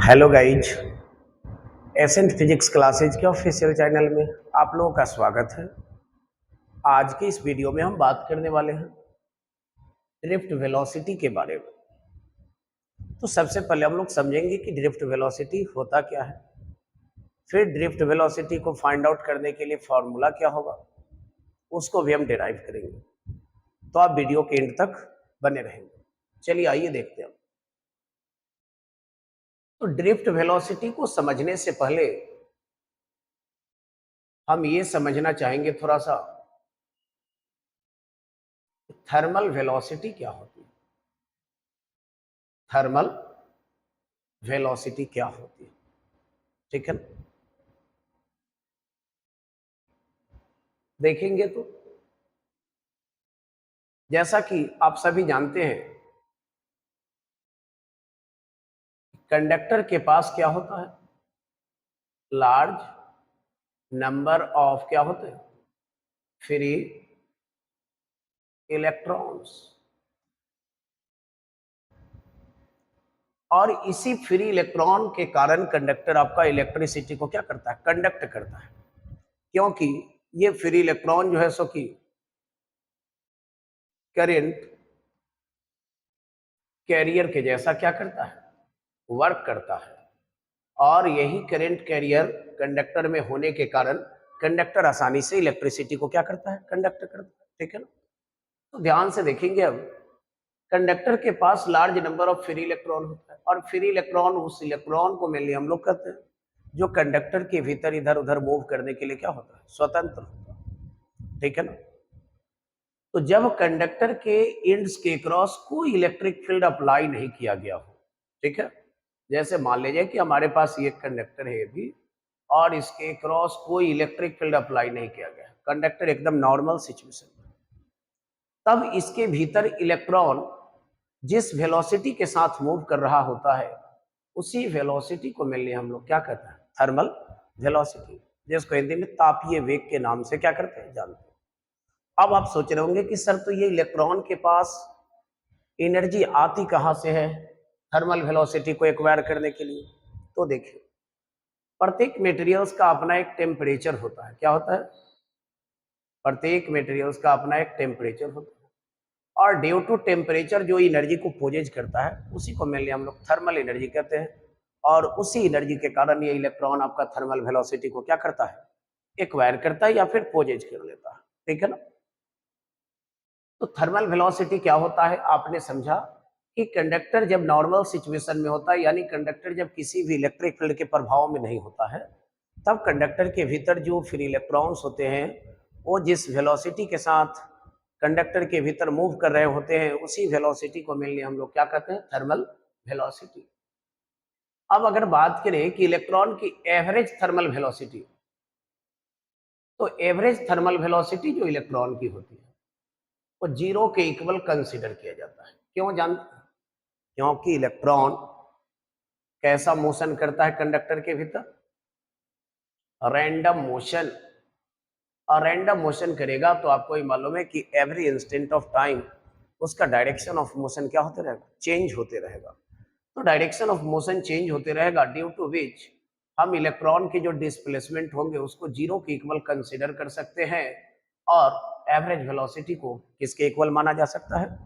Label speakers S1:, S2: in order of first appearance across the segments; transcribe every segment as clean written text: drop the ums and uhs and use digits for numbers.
S1: Hello guys, Ascent physics classes के official channel में आप लोगों का स्वागत है। आज की इस वीडियो में हम बात करने वाले हैं ड्रिफ्ट वेलोसिटी के बारे में। तो सबसे पहले हम लोग समझेंगे कि ड्रिफ्ट वेलोसिटी होता क्या है, फिर ड्रिफ्ट वेलोसिटी को फाइंड आउट करने के लिए फॉर्मूला क्या होगा, उसको भी हम डिराइव करेंगे। तो आप वीडियो के एंड तक बने रहेंगे। चलिए आइए देखते हैं। तो ड्रिफ्ट वेलोसिटी को समझने से पहले हम ये समझना चाहेंगे थोड़ा सा थर्मल वेलोसिटी क्या होती है। थर्मल वेलोसिटी क्या होती है, ठीक है ना। देखेंगे तो जैसा कि आप सभी जानते हैं, कंडक्टर के पास क्या होता है, लार्ज नंबर ऑफ क्या होते हैं, फ्री इलेक्ट्रॉन्स। और इसी फ्री इलेक्ट्रॉन के कारण कंडक्टर आपका इलेक्ट्रिसिटी को क्या करता है, कंडक्ट करता है। क्योंकि ये फ्री इलेक्ट्रॉन जो है सो कि करंट कैरियर के जैसा क्या करता है, वर्क करता है। और यही करंट कैरियर कंडक्टर में होने के कारण कंडक्टर आसानी से इलेक्ट्रिसिटी को क्या करता है, कंडक्ट करता है, ठीक है ना। तो ध्यान से देखेंगे अब, कंडक्टर के पास large number of free electron होता है, और फ्री इलेक्ट्रॉन उस इलेक्ट्रॉन को मेनली हम लोग कहते हैं जो कंडक्टर के भीतर इधर उधर मूव करने के लिए क्या होता है, स्वतंत्र होता है, ठीक है ना। तो जब कंडक्टर के एंड्स के क्रॉस कोई इलेक्ट्रिक फील्ड अप्लाई नहीं किया गया हो, ठीक है, जैसे मान लीजिए कि हमारे पास ये कंडक्टर है अभी और इसके क्रॉस कोई इलेक्ट्रिक फील्ड अप्लाई नहीं किया गया, कंडक्टर एकदम नॉर्मल सिचुएशन में, तब इसके भीतर इलेक्ट्रॉन जिस वेलोसिटी के साथ मूव कर रहा होता है उसी वेलोसिटी को मेनली हम लोग क्या कहते हैं, थर्मल वेलोसिटी, जिसको हिंदी में तापीय वेग के नाम से क्या करते हैं, जानते हैं। अब आप सोच रहे होंगे कि सर तो ये इलेक्ट्रॉन के पास एनर्जी आती कहां से है थर्मल वेलोसिटी को एक्वायर करने के लिए। तो देखिए, प्रत्येक मटेरियल्स का अपना एक टेम्परेचर होता है। क्या होता है, प्रत्येक मटेरियल्स का अपना एक टेम्परेचर होता है, और ड्यू टू टेम्परेचर जो एनर्जी को पोजेज करता है उसी को मेनली हम लोग थर्मल एनर्जी कहते हैं। और उसी एनर्जी के कारण ये इलेक्ट्रॉन आपका थर्मल वेलोसिटी को क्या करता है, एक्वायर करता है या फिर पोजेज कर लेता है, ठीक है ना। तो थर्मल वेलोसिटी क्या होता है, आपने समझा कि कंडक्टर जब नॉर्मल सिचुएशन में होता है, यानी कंडक्टर जब किसी भी इलेक्ट्रिक फील्ड के प्रभाव में नहीं होता है, तब कंडक्टर के भीतर जो फ्री इलेक्ट्रॉन्स होते हैं वो जिस वेलोसिटी के साथ कंडक्टर के भीतर मूव कर रहे होते हैं उसी वेलोसिटी को मेनली हम लोग क्या कहते हैं, थर्मल वेलोसिटी। अब अगर बात करें कि इलेक्ट्रॉन की एवरेज थर्मल वेलोसिटी, तो एवरेज थर्मल वेलोसिटी जो इलेक्ट्रॉन की होती है वो जीरो के इक्वल कंसीडर किया जाता है। क्यों जानते हैं, क्योंकि इलेक्ट्रॉन कैसा मोशन करता है कंडक्टर के भीतर, रैंडम मोशन। और रैंडम मोशन करेगा तो आपको ये मालूम है कि एवरी इंस्टेंट ऑफ टाइम उसका डायरेक्शन ऑफ मोशन क्या होते रहेगा, चेंज होते रहेगा। तो डायरेक्शन ऑफ मोशन चेंज होते रहेगा, ड्यू टू विच हम इलेक्ट्रॉन के जो डिस्प्लेसमेंट होंगे उसको जीरो के इक्वल कंसीडर कर सकते हैं, और एवरेज वेलोसिटी को किसके इक्वल माना जा सकता है,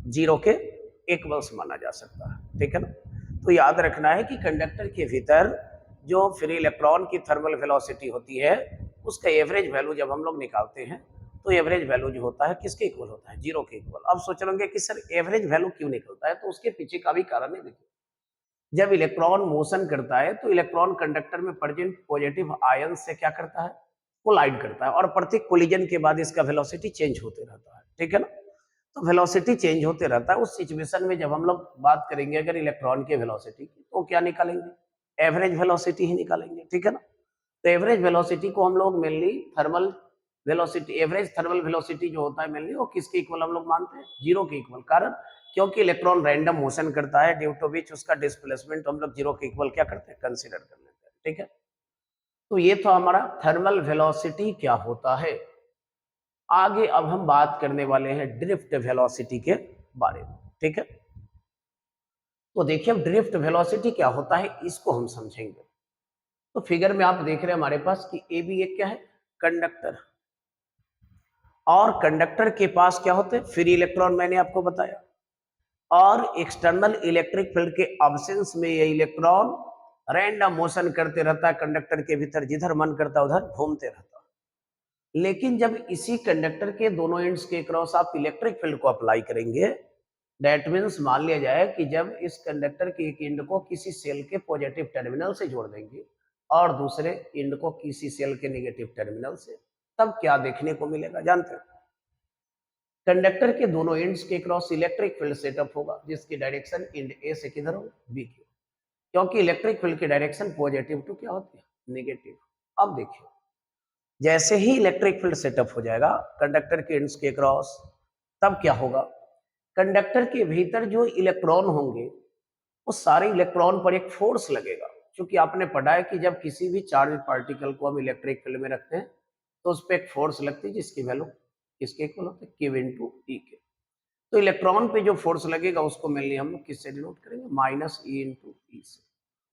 S1: जीरो के इक्वल्स माना जा सकता है, ठीक है ना। तो याद रखना है कि कंडक्टर के भीतर जो फ्री इलेक्ट्रॉन की थर्मल वेलोसिटी होती है उसका एवरेज वैल्यू जब हम लोग निकालते हैं तो एवरेज वैल्यू जो होता है किसके इक्वल होता है, जीरो के इक्वल। अब सोच रहे कि सर एवरेज वैल्यू क्यों निकलता है, तो उसके पीछे का भी कारण है। देखिए, जब इलेक्ट्रॉन मोशन करता है तो इलेक्ट्रॉन कंडक्टर में प्रेजेंट पॉजिटिव आयन से क्या करता है, कोलाइड करता है, और प्रत्येक कोलिजन के बाद इसका वेलोसिटी चेंज होते रहता है, ठीक है ना। तो वेलोसिटी चेंज होते रहता है। उस सिचुएशन में जब हम लोग बात करेंगे अगर इलेक्ट्रॉन के वेलोसिटी की, तो क्या निकालेंगे, एवरेज वेलोसिटी ही निकालेंगे, ठीक है ना। तो एवरेज वेलोसिटी को हम लोग mainly thermal velocity, average thermal velocity जो होता है मेनली वो किसके इक्वल हम लोग मानते हैं, जीरो के इक्वल। कारण क्योंकि इलेक्ट्रॉन रैंडम मोशन करता है, ड्यू टू विच उसका डिस्प्लेसमेंट हम लोग जीरो के इक्वल क्या करते हैं, कंसीडर कर लेते हैं, ठीक है। तो ये तो हमारा थर्मल वेलोसिटी क्या होता है। आगे अब हम बात करने वाले हैं ड्रिफ्ट वेलोसिटी के बारे में, ठीक है। तो देखिए अब ड्रिफ्ट वेलोसिटी क्या होता है इसको हम समझेंगे। तो फिगर में आप देख रहे हैं हमारे पास कि ए बी एक क्या है, कंडक्टर, और कंडक्टर के पास क्या होते हैं, फ्री इलेक्ट्रॉन, मैंने आपको बताया। और एक्सटर्नल इलेक्ट्रिक फील्ड के अब्सेंस में ये इलेक्ट्रॉन रैंडम मोशन करते रहता है कंडक्टर के भीतर, जिधर मन करता है उधर घूमते रहता है। लेकिन जब इसी कंडक्टर के दोनों एंड्स के क्रॉस आप इलेक्ट्रिक फील्ड को अप्लाई करेंगे, दैट मीन्स मान लिया जाए कि जब इस कंडक्टर के एक एंड को किसी सेल के पॉजिटिव टर्मिनल से जोड़ देंगे और दूसरे एंड को किसी सेल के नेगेटिव टर्मिनल से, तब क्या देखने को मिलेगा जानते हैं? कंडक्टर के दोनों एंड्स के क्रॉस इलेक्ट्रिक फील्ड सेटअप होगा जिसकी डायरेक्शन एंड ए से किधर होगा, बी की, क्योंकि इलेक्ट्रिक फील्ड की डायरेक्शन पॉजिटिव टू क्या होती है, नेगेटिव। अब देखिए जैसे ही इलेक्ट्रिक फील्ड सेटअप हो जाएगा कंडक्टर के एंड्स के क्रॉस, तब क्या होगा, कंडक्टर के भीतर जो इलेक्ट्रॉन होंगे वो सारे इलेक्ट्रॉन पर एक फोर्स लगेगा। क्योंकि आपने पढ़ा है कि जब किसी भी चार्ज पार्टिकल को हम इलेक्ट्रिक फील्ड में रखते हैं तो उस पर एक फोर्स लगती है जिसकी वैल्यू किसके इक्वल होती है, Q इंटू ई के। तो इलेक्ट्रॉन पे जो फोर्स लगेगा उसको मेनली हम लोग किससे डिनोट करेंगे, माइनस ई इंटू ई से,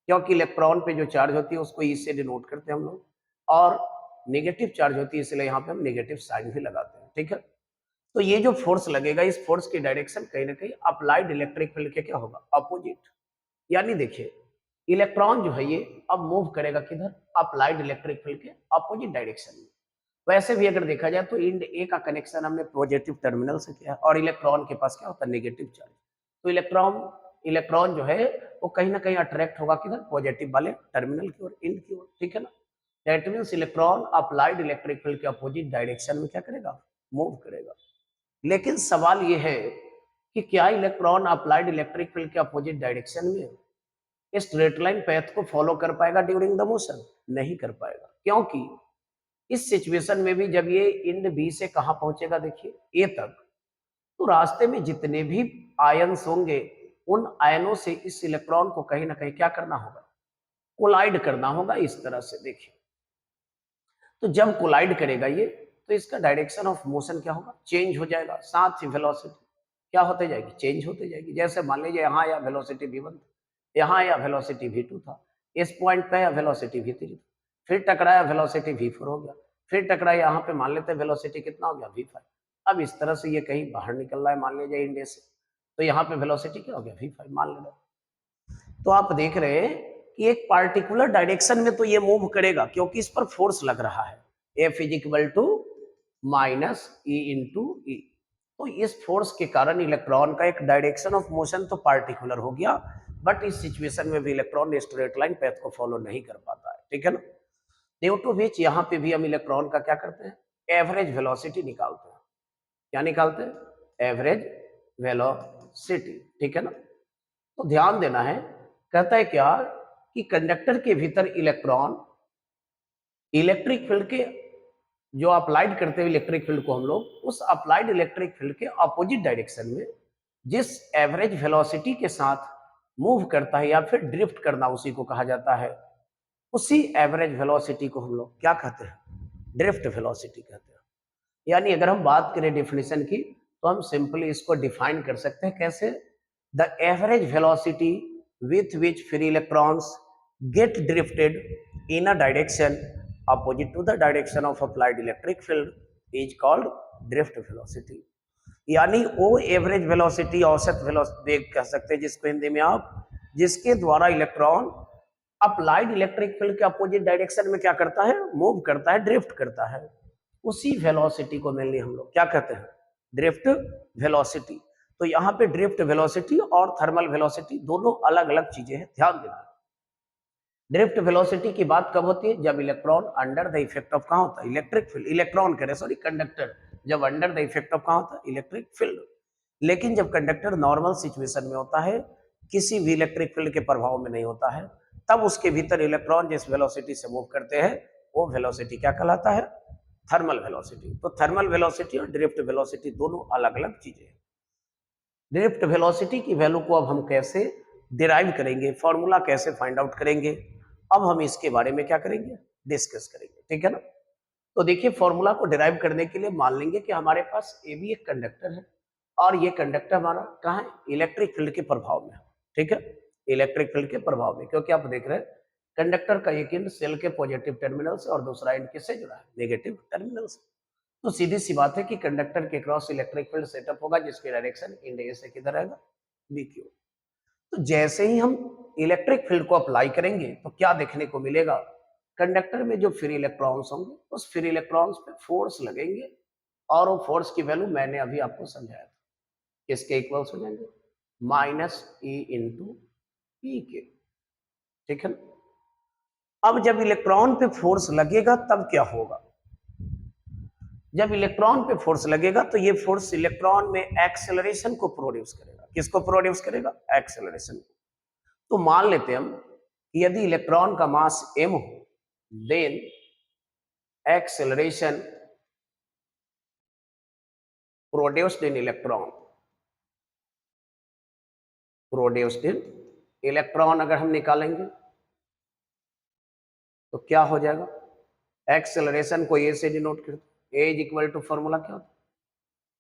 S1: क्योंकि इलेक्ट्रॉन पे जो चार्ज होती है उसको ई से डिनोट करते हैं हम लोग, और नेगेटिव चार्ज होती है इसलिए यहाँ पे हम नेगेटिव साइन भी लगाते हैं, ठीक है। तो ये जो फोर्स लगेगा इस फोर्स की डायरेक्शन कहीं ना कहीं अप्लाइड इलेक्ट्रिक फील्ड के क्या होगा, अपोजिट। यानी देखिए इलेक्ट्रॉन जो है ये अब मूव करेगा किधर, अप्लाइड इलेक्ट्रिक फील्ड के अपोजिट डायरेक्शन में। वैसे भी अगर देखा जाए तो इंड ए का कनेक्शन हमने पॉजिटिव टर्मिनल से किया और इलेक्ट्रॉन के पास क्या होता है, नेगेटिव चार्ज। तो इलेक्ट्रॉन जो है वो कहीं ना कहीं अट्रैक्ट होगा किधर, पॉजिटिव वाले टर्मिनल की ओर, इंड की ओर, ठीक है ना। That means electron applied electric field के अपोजिट डायरेक्शन में क्या करेगा, मूव करेगा। लेकिन सवाल ये है कि क्या इलेक्ट्रॉन अप्लाइड इलेक्ट्रिक फील्ड के अपोजिट डायरेक्शन में इस स्ट्रेट लाइन पैथ को फॉलो कर पाएगा ड्यूरिंग द मोशन, नहीं कर पाएगा। क्योंकि इस सिचुएशन में भी जब ये इंड बी से कहां पहुंचेगा, देखिए ए तक, तो रास्ते में जितने भी आयन्स होंगे उन आयनों से इस इलेक्ट्रॉन को कहीं ना कहीं क्या करना होगा, कोलाइड करना होगा, इस तरह से देखिए। तो जब कोलाइड करेगा ये तो इसका डायरेक्शन ऑफ मोशन क्या होगा, चेंज हो जाएगा, साथ ही वेलोसिटी क्या होते जाएगी, चेंज होते जाएगी। जैसे मान लीजिए यहाँ या वेलोसिटी v1 था, यहाँ या वेलोसिटी v2 था, इस पॉइंट पे या वेलोसिटी v3 था, फिर टकराया वेलोसिटी v4 हो गया, फिर टकराया यहाँ पे मान लेते हैं वेलोसिटी कितना हो गया, v5। अब इस तरह से ये कहीं बाहर निकल रहा है मान लीजिए इंडिया से, तो यहाँ पे वेलोसिटी क्या हो गया, v5 मान लेना। तो आप देख रहे हैं कि एक पार्टिकुलर डायरेक्शन में तो ये मूव करेगा क्योंकि इस पर फोर्स लग रहा है, F is equal to minus E into e. तो इस फोर्स के कारण इलेक्ट्रॉन का एक डायरेक्शन ऑफ मोशन तो पार्टिकुलर हो गया, बट इस सिचुएशन में भी इलेक्ट्रॉन स्ट्रेट लाइन पैथ को फॉलो नहीं कर पाता है, ठीक है ना। ड्यू टू विच यहाँ पे भी हम इलेक्ट्रॉन का क्या करते हैं, एवरेज वेलोसिटी निकालते हैं। क्या निकालते हैं, एवरेज वेलोसिटी, ठीक है ना। तो ध्यान देना है, कहता है क्या कि कंडक्टर के भीतर इलेक्ट्रॉन इलेक्ट्रिक फील्ड के जो अप्लाइड करते हैं इलेक्ट्रिक फील्ड को हम लोग उस अप्लाइड इलेक्ट्रिक फील्ड के अपोजिट डायरेक्शन में जिस एवरेज वेलोसिटी के साथ मूव करता है या फिर ड्रिफ्ट करना उसी को कहा जाता है, उसी एवरेज वेलोसिटी को हम लोग क्या कहते हैं, ड्रिफ्ट वेलोसिटी कहते हैं। यानी अगर हम बात करें डेफिनेशन की तो हम सिंपली इसको डिफाइन कर सकते हैं कैसे, the average velocity with which free electrons get drifted in a direction opposite to the direction of applied electric field is called drift velocity। यानी वो एवरेज वेलोसिटी, औसत वेग कह सकते हैं जिसको हिंदी में आप, जिसके द्वारा इलेक्ट्रॉन अप्लाइड इलेक्ट्रिक फील्ड के अपोजिट डायरेक्शन में क्या करता है, मूव करता है, ड्रिफ्ट करता है, उसी वेलोसिटी को मेनली हम लोग क्या कहते हैं, ड्रिफ्ट वेलोसिटी। तो यहाँ पे ड्रिफ्ट वेलोसिटी और थर्मल वेलोसिटी दोनों अलग अलग चीजें हैं, ध्यान देना। ड्रिफ्ट वेलोसिटी की बात कब होती है, जब electron under the effect of कहाँ होता है, इलेक्ट्रिक फील्ड, इलेक्ट्रॉन कह रहे सॉरी कंडक्टर जब अंडर द इफेक्ट ऑफ कहाँ होता है, इलेक्ट्रिक फील्ड। लेकिन जब कंडक्टर नॉर्मल सिचुएशन में होता है, किसी भी इलेक्ट्रिक फील्ड के प्रभाव में नहीं होता है, तब उसके भीतर इलेक्ट्रॉन जिस वेलोसिटी से मूव करते हैं वो वेलोसिटी क्या कहलाता है, थर्मल वेलोसिटी। तो थर्मल वेलोसिटी और ड्रिफ्ट वेलोसिटी दोनों अलग अलग चीजें हैं। ड्रिफ्ट वेलोसिटी की वैल्यू को अब हम कैसे डिराइव करेंगे, फॉर्मूला कैसे फाइंड आउट करेंगे, अब हम इसके बारे में क्या करेंगे, डिस्कस करेंगे, ठीक है ना। तो देखिए फॉर्मूला को डिराइव करने के लिए मान लेंगे कि हमारे पास ए भी एक कंडक्टर है और ये कंडक्टर हमारा कहाँ है, इलेक्ट्रिक फील्ड के प्रभाव में है, ठीक है, इलेक्ट्रिक फील्ड के प्रभाव में, क्योंकि आप देख रहे हैं कंडक्टर का एक एंड सेल के पॉजिटिव टर्मिनल से और दूसरा एंड किससे जुड़ा है, नेगेटिव टर्मिनल से। तो सीधी सी बात है कि कंडक्टर के क्रॉस इलेक्ट्रिक फील्ड सेटअप होगा जिसकी डायरेक्शन एंड ए से किधर रहेगा, बी की ओर। तो जैसे ही हम इलेक्ट्रिक फील्ड को अप्लाई करेंगे तो क्या देखने को मिलेगा, कंडक्टर में जो फ्री इलेक्ट्रॉन्स होंगे उस फ्री इलेक्ट्रॉन्स पे फोर्स लगेंगे और वो फोर्स की वैल्यू मैंने अभी आपको समझाया था, किसके इक्वल्स हो जाएंगे, माइनस ई इंटू ई के। ठीक है ना। अब जब इलेक्ट्रॉन पे फोर्स लगेगा तब क्या होगा, जब इलेक्ट्रॉन पे फोर्स लगेगा तो ये फोर्स इलेक्ट्रॉन में एक्सेलरेशन को प्रोड्यूस करेगा, किसको प्रोड्यूस करेगा, एक्सेलरेशन को। तो मान लेते हैं हम कि यदि इलेक्ट्रॉन का मास m हो, then acceleration produced in electron, produced in electron अगर हम निकालेंगे तो क्या हो जाएगा, एक्सेलरेशन को ए से डिनोट करते, A is equal to formula क्या होता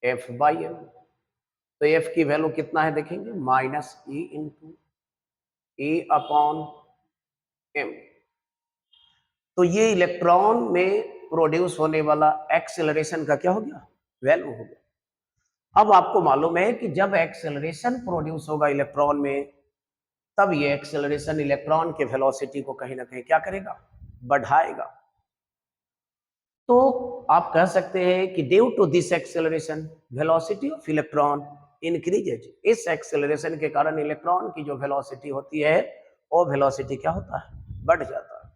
S1: है, एफ बाई एम। तो एफ की वैल्यू कितना है देखेंगे, माइनस ई इंटू ई अपॉन एम। तो ये इलेक्ट्रॉन में प्रोड्यूस होने वाला एक्सेलरेशन का क्या हो गया, वैल्यू हो गया। अब आपको मालूम है कि जब एक्सेलरेशन प्रोड्यूस होगा इलेक्ट्रॉन में, तब ये एक्सेलरेशन इलेक्ट्रॉन के वेलोसिटी को कहीं ना कहीं क्या करेगा, बढ़ाएगा। तो आप कह सकते हैं कि due to this acceleration velocity of electron increases. इस एक्सेलरेशन के कारण इलेक्ट्रॉन की जो वेलोसिटी होती है वो वेलोसिटी क्या होता है, बढ़ जाता है।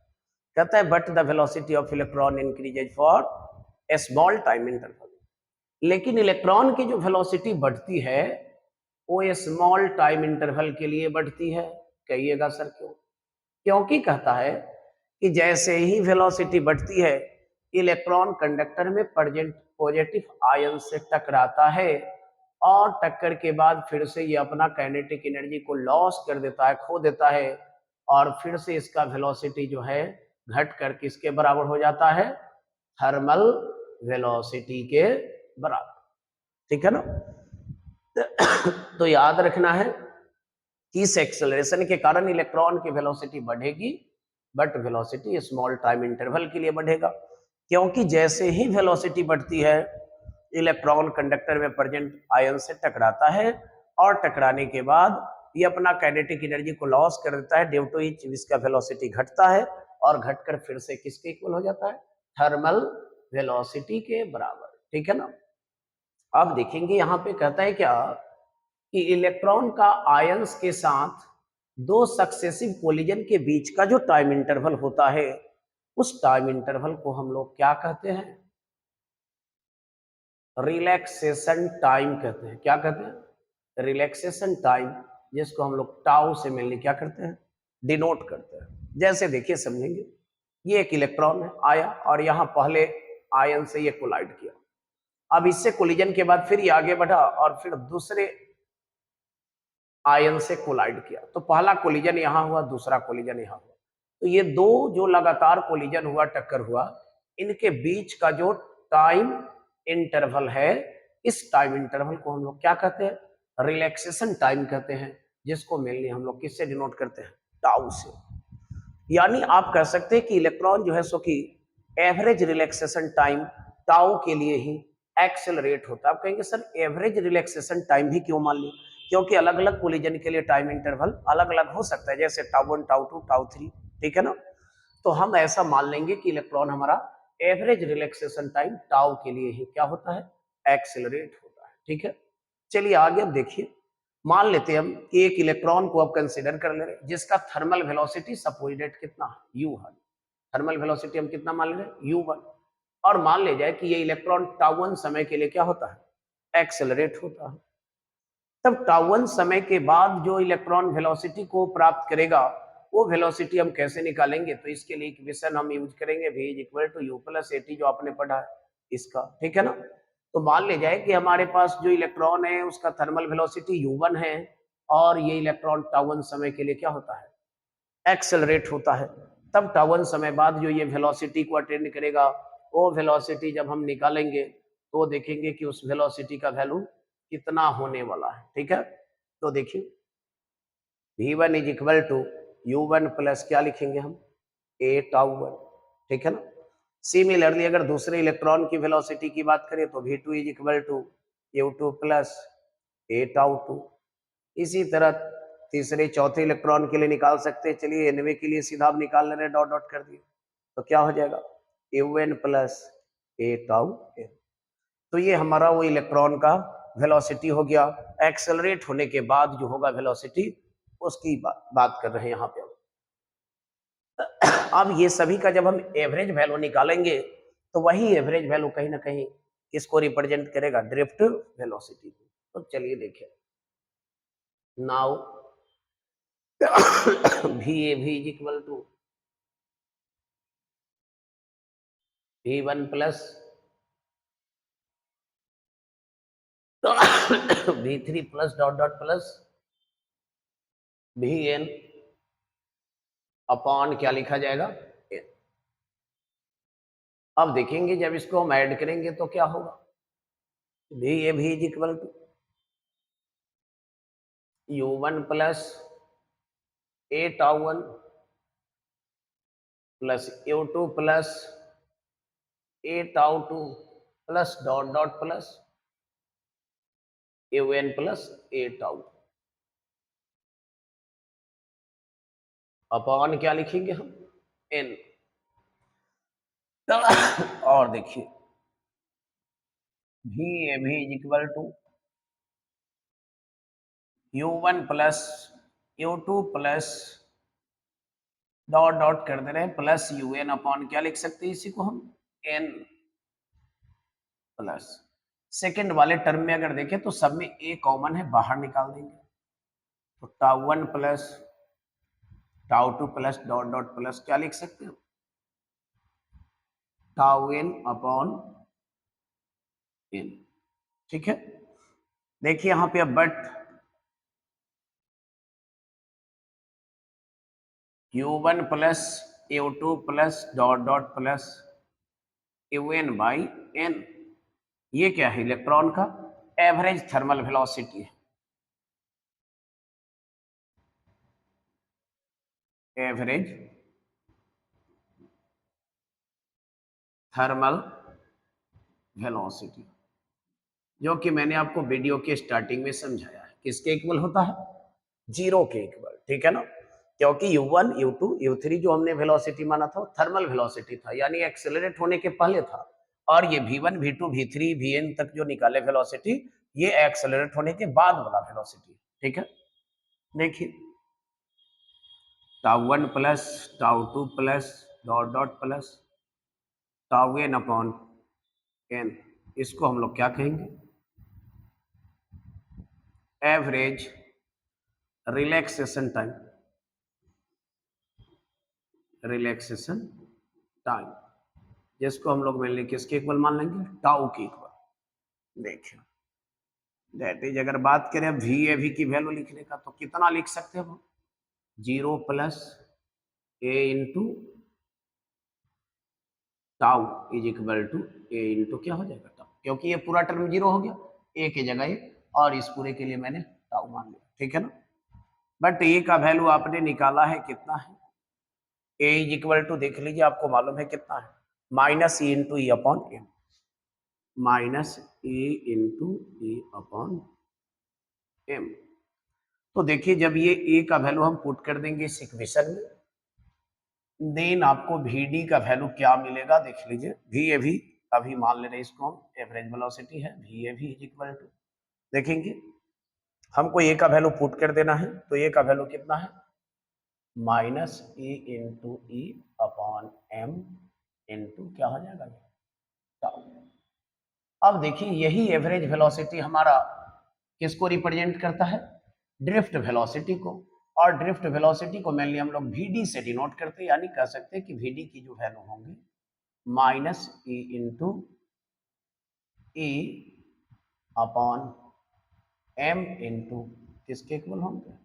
S1: कहता है but the velocity of electron increases for a small time interval. लेकिन इलेक्ट्रॉन की जो वेलोसिटी बढ़ती है वो ए स्मॉल टाइम इंटरवल के लिए बढ़ती है। कहिएगा सर क्यों, क्योंकि कहता है कि जैसे ही वेलोसिटी बढ़ती है इलेक्ट्रॉन कंडक्टर में प्रेजेंट पॉजिटिव आयन से टकराता है और टक्कर के बाद फिर से ये अपना काइनेटिक एनर्जी को लॉस कर देता है, खो देता है, और फिर से इसका वेलोसिटी जो है घट कर किसके बराबर हो जाता है, थर्मल वेलोसिटी के बराबर। ठीक है ना। तो याद रखना है कि इस एक्सेलरेशन के कारण इलेक्ट्रॉन की वेलोसिटी बढ़ेगी, but velocity small time interval के लिए बढ़ेगा, क्योंकि जैसे ही वेलोसिटी बढ़ती है इलेक्ट्रॉन कंडक्टर में प्रेजेंट आयन से टकराता है और टकराने के बाद ये अपना काइनेटिक एनर्जी को लॉस कर देता है, ड्यू टू व्हिच इसका वेलोसिटी घटता है और घटकर फिर से किसके इक्वल हो जाता है, थर्मल वेलोसिटी के बराबर। ठीक है ना। अब देखेंगे यहां पे कहता है क्या कि इलेक्ट्रॉन का आयंस के साथ दो सक्सेसिव कोलिजन के बीच का जो टाइम इंटरवल होता है उस टाइम इंटरवल को हम लोग क्या कहते हैं, रिलैक्सेशन टाइम कहते हैं। क्या कहते हैं, रिलैक्सेशन टाइम, जिसको हम लोग टाउ से मिलने क्या करते हैं, डिनोट करते हैं। जैसे देखिए समझेंगे, ये एक इलेक्ट्रॉन है आया और यहाँ पहले आयन से ये कोलाइड किया, अब इससे कोलिजन के बाद फिर ये आगे बढ़ा और फिर दूसरे आयन से कोलाइड किया। तो पहला कोलिजन यहाँ हुआ, दूसरा कोलिजन यहाँ हुआ। तो ये दो जो लगातार कोलिजन हुआ, टक्कर हुआ, इनके बीच का जो टाइम इंटरवल है, इस टाइम इंटरवल को हम लोग क्या कहते हैं, रिलैक्सेशन टाइम कहते हैं, जिसको मेनली हम लोग किससे डिनोट करते हैं, टाउ से। यानी आप कह सकते हैं कि इलेक्ट्रॉन जो है सो कि एवरेज रिलैक्सेशन टाइम टाउ के लिए ही एक्सेलरेट होता है। आप कहेंगे सर एवरेज रिलैक्सेशन टाइम भी क्यों मान ली, क्योंकि अलग अलग कोलिजन के लिए टाइम इंटरवल अलग अलग हो सकता है, जैसे टाउ 1 टाउ 2 टाउ 3। ठीक है ना। तो हम ऐसा मान लेंगे कि इलेक्ट्रॉन हमारा एवरेज रिलैक्सेशन टाइम टाउ के लिए ही क्या होता है, एक्सेलरेट होता है। ठीक है। चलिए आगे अब देखिए, मान लेते हैं हम कि एक इलेक्ट्रॉन को अब कंसीडर कर ले रहे हैं जिसका थर्मल वेलोसिटी सपोजिटेड कितना है, u1। थर्मल वेलोसिटी हम कितना मान ले रहे हैं, u1। और मान ले जाए कि ये इलेक्ट्रॉन टाउ1 समय के लिए क्या होता है, एक्सेलरेट होता है। तब टाउ1 समय के बाद जो इलेक्ट्रॉन वेलोसिटी को प्राप्त करेगा वो वेलोसिटी हम कैसे निकालेंगे, तो इसके लिए इक्वेशन हम यूज करेंगे v is equal to u plus at, जो आपने पढ़ा है इसका। ठीक है ना। तो मान ले जाए कि हमारे पास जो इलेक्ट्रॉन है उसका थर्मल वेलोसिटी u1 है और ये इलेक्ट्रॉन टाउ1 समय के लिए क्या होता है, एक्सेलरेट होता है। तब टाउ1 समय बाद जो ये वेलोसिटी को अटेंड करेगा, वो वेलोसिटी जब हम निकालेंगे तो देखेंगे कि उस वेलोसिटी का वैल्यू कितना होने वाला है। ठीक है। तो देखिए v1 is equal to u1 plus क्या लिखेंगे हम, a टाउ 1, ठीक है ना। सिमिलरली अगर दूसरे इलेक्ट्रॉन की वेलोसिटी की बात करें तो v2 is equal to u2 plus a tau 2। इसी तरह तीसरे चौथे इलेक्ट्रॉन के लिए निकाल सकते हैं। चलिए nवे के लिए सीधा आप निकाल ले रहे हैं, डॉट डॉट कर दिए तो क्या हो जाएगा un plus a tau n। तो ये हमारा वो इलेक्ट्रॉन का वेलोसिटी हो गया। एक्सेलरेट होने के बाद जो होगा वेलोसिटी, उसकी बात कर रहे हैं यहाँ पे हम। अब ये सभी का जब हम एवरेज वैल्यू निकालेंगे तो वही एवरेज वैल्यू कहीं ना कहीं किसको रिप्रेजेंट करेगा, ड्रिफ्ट वेलोसिटी को। तो चलिए देखें, now VAV is equal to V1 plus V3 plus dot dot plus VN upon क्या लिखा जाएगा, n। अब देखेंगे जब इसको हम ऐड करेंगे तो क्या होगा, VAV is equal to U1 plus a tau 1 plus U2 plus a tau 2 plus dot dot plus UN plus a tau upon क्या लिखेंगे हम, n। और देखिए VAV is equal to U1 plus U2 plus dot dot कर दे रहे हैं plus UN upon क्या लिख सकते हैं इसी को हम, n प्लस सेकेंड वाले टर्म में अगर देखें तो सब में a कॉमन है, बाहर निकाल देंगे तो tau 1 plus tau 2 plus dot dot plus क्या लिख सकते हो, टाउ n अपॉन n, ठीक है। देखिए यहां पे अब but U1 plus U2 plus dot dot plus UN by n, ये क्या है, इलेक्ट्रॉन का एवरेज थर्मल वेलोसिटी है। एवरेज थर्मल वेलोसिटी, जो कि मैंने आपको वीडियो के स्टार्टिंग में समझाया है, किसके इक्वल होता है, जीरो के इक्वल, ठीक है ना। क्योंकि U1 U2 U3 जो हमने वेलोसिटी माना था थर्मल वेलोसिटी था, यानी एक्सेलरेट होने के पहले था। और ये V1 V2 V3 Vn तक जो निकाले वेलोसिटी, ये एक्सेलरेट होने के बाद वाला वेलोसिटी, ठीक है। देखिए tau 1 plus tau 2 plus dot dot plus tau n upon n, इसको हम लोग क्या कहेंगे, average relaxation time, relaxation time, जिसको हम लोग मेनली किसके इक्वल मान लेंगे, टाउ के इक्वल। देखिए दैट इज, अगर बात करें VAV की वैल्यू लिखने का तो कितना लिख सकते हैं हम, 0 plus a into tau is equal to a into क्या हो जाएगा टाउ, क्योंकि ये पूरा टर्म 0 हो गया, a की जगह ये, और इस पूरे के लिए मैंने टाउ मान लिया, ठीक है ना। बट a का वैल्यू आपने निकाला है कितना है, a इज इक्वल टू देख लीजिए, आपको मालूम है कितना है, माइनस e इंटू ई upon m, minus e into ई अपॉन एम। तो देखिए जब ये a का वैल्यू हम पुट कर देंगे इस इक्वेशन में, देन आपको VD का वैल्यू क्या मिलेगा, देख लीजिए VAV अभी मान ले रहे इसको हम एवरेज वेलोसिटी है, VAV इज इक्वल टू, देखेंगे हमको a का वैल्यू पुट कर देना है, तो a का वैल्यू कितना है, माइनस e इंटू ई अपॉन एम इंटू क्या हो जाएगा टाउ। अब देखिए यही एवरेज वेलोसिटी हमारा किसको रिप्रेजेंट करता है, ड्रिफ्ट वेलोसिटी को। और ड्रिफ्ट वेलोसिटी को मेनली हम लोग VD से डिनोट करते हैं, यानी कह सकते हैं कि VD की जो वैल्यू होंगी माइनस ई इंटू ई अपॉन एम इंटू किसके इक्वल होंगे,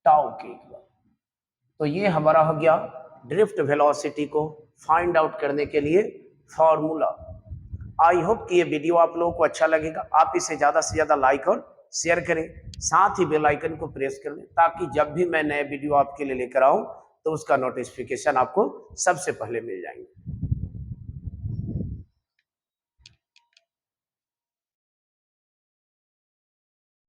S1: टाउ के इक्वल। तो ये हमारा हो गया ड्रिफ्ट वेलोसिटी को फाइंड आउट करने के लिए फॉर्मूला। आई होप कि ये वीडियो आप लोगों को अच्छा लगेगा, आप इसे ज्यादा से ज्यादा लाइक और शेयर करें, साथ ही बेल आइकन को प्रेस कर लें ताकि जब भी मैं नए वीडियो आपके लिए लेकर आऊं तो उसका नोटिफिकेशन आपको सबसे पहले मिल जाएंगे।